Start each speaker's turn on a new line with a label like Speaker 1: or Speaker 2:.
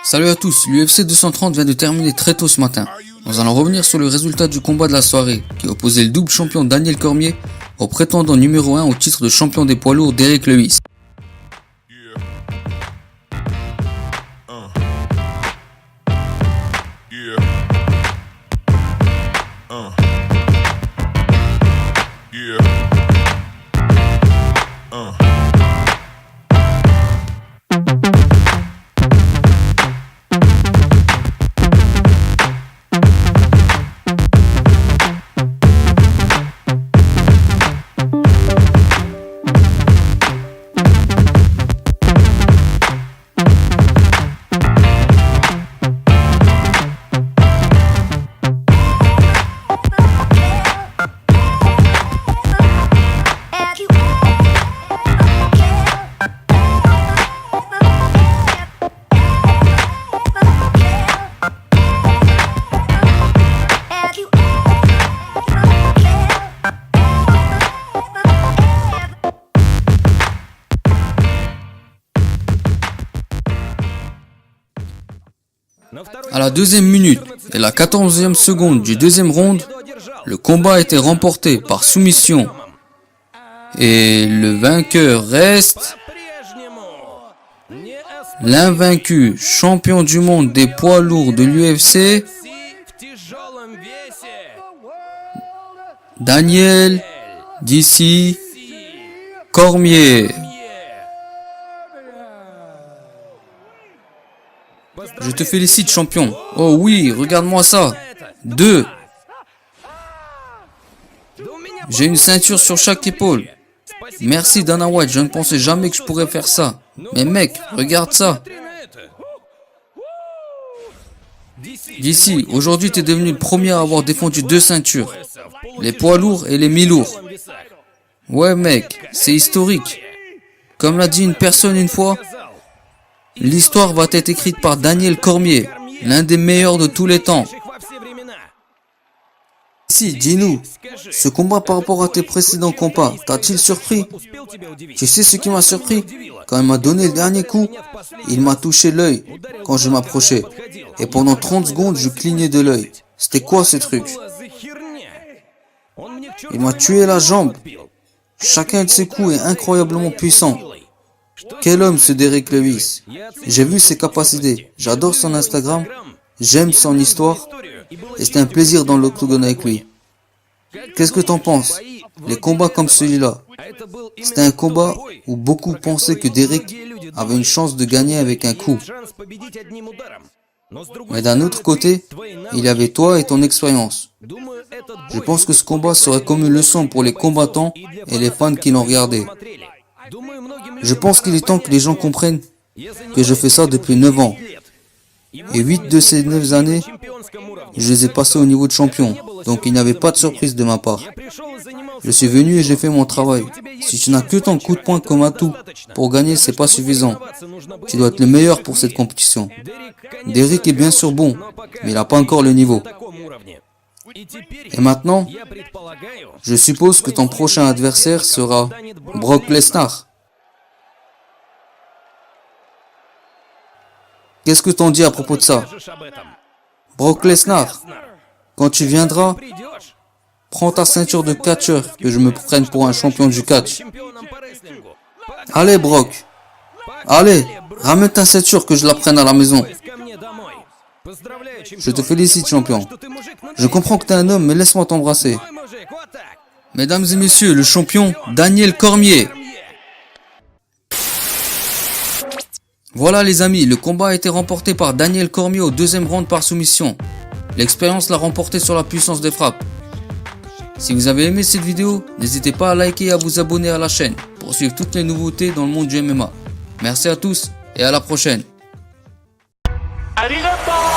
Speaker 1: Salut à tous, l'UFC 230 vient de terminer très tôt ce matin. Nous allons revenir sur le résultat du combat de la soirée, qui opposait le double champion Daniel Cormier au prétendant numéro 1 au titre de champion des poids lourds Derrick Lewis. À la deuxième minute et la 14e seconde du deuxième round, le combat a été remporté par soumission. Et le vainqueur reste l'invaincu champion du monde des poids lourds de l'UFC, Daniel DC Cormier. Je te félicite, champion. Oh oui, regarde-moi ça. 2. J'ai une ceinture sur chaque épaule. Merci Dana White, je ne pensais jamais que je pourrais faire ça. Mais mec, regarde ça. DC, aujourd'hui tu es devenu le premier à avoir défendu 2 ceintures. Les poids lourds et les mi-lourds. Ouais mec, c'est historique. Comme l'a dit une personne une fois, l'histoire va être écrite par Daniel Cormier, l'un des meilleurs de tous les temps. Si, dis-nous, ce combat par rapport à tes précédents combats, t'a-t-il surpris? Tu sais ce qui m'a surpris? Quand il m'a donné le dernier coup, il m'a touché l'œil quand je m'approchais. Et pendant 30 secondes, je clignais de l'œil. C'était quoi ce truc? Il m'a tué la jambe. Chacun de ses coups est incroyablement puissant. Quel homme ce Derrick Lewis. J'ai vu ses capacités, j'adore son Instagram, j'aime son histoire, et c'est un plaisir dans l'octogone avec lui. Qu'est-ce que t'en penses? Les combats comme celui-là, c'était un combat où beaucoup pensaient que Derrick avait une chance de gagner avec un coup. Mais d'un autre côté, il y avait toi et ton expérience. Je pense que ce combat serait comme une leçon pour les combattants et les fans qui l'ont regardé. Je pense qu'il est temps que les gens comprennent que je fais ça depuis 9 ans. Et 8 de ces 9 années, je les ai passés au niveau de champion. Donc il n'y avait pas de surprise de ma part. Je suis venu et j'ai fait mon travail. Si tu n'as que ton coup de poing comme atout pour gagner, c'est pas suffisant. Tu dois être le meilleur pour cette compétition. Derrick est bien sûr bon, mais il n'a pas encore le niveau. Et maintenant, je suppose que ton prochain adversaire sera Brock Lesnar. Qu'est-ce que t'en dis à propos de ça? Brock Lesnar, quand tu viendras, prends ta ceinture de catcheur, que je me prenne pour un champion du catch. Allez Brock, allez, ramène ta ceinture que je la prenne à la maison. Je te félicite champion. Je comprends que t'es un homme, mais laisse-moi t'embrasser. Mesdames et messieurs, le champion Daniel Cormier. Voilà les amis, le combat a été remporté par Daniel Cormier au deuxième round par soumission. L'expérience l'a remporté sur la puissance des frappes. Si vous avez aimé cette vidéo, n'hésitez pas à liker et à vous abonner à la chaîne pour suivre toutes les nouveautés dans le monde du MMA. Merci à tous et à la prochaine.
Speaker 2: Arigato!